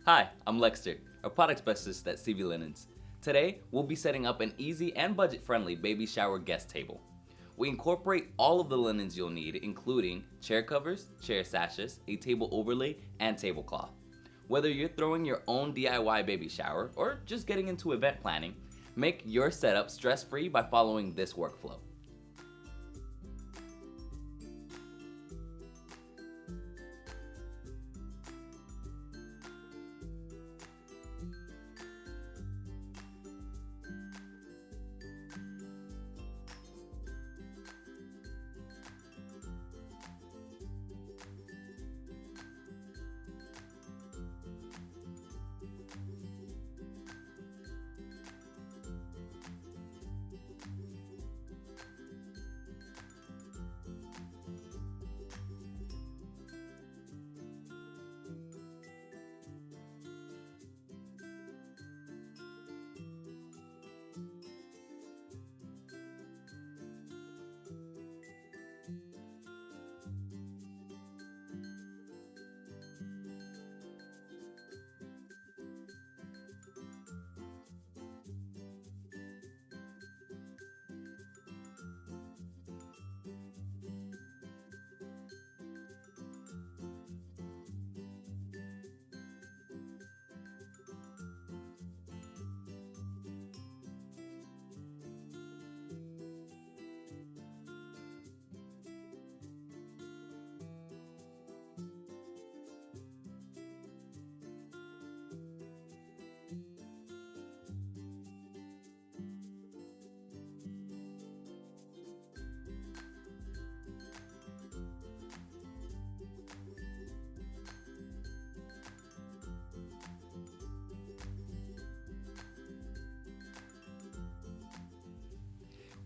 Hi, I'm Lexter, a product specialist at CV Linens. Today, we'll be setting up an easy and budget-friendly baby shower guest table. We incorporate all of the linens you'll need, including chair covers, chair sashes, a table overlay, and tablecloth. Whether you're throwing your own DIY baby shower or just getting into event planning, make your setup stress-free by following this workflow.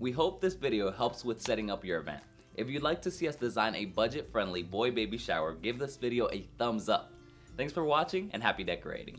We hope this video helps with setting up your event. If you'd like to see us design a budget-friendly boy baby shower, give this video a thumbs up. Thanks for watching and happy decorating.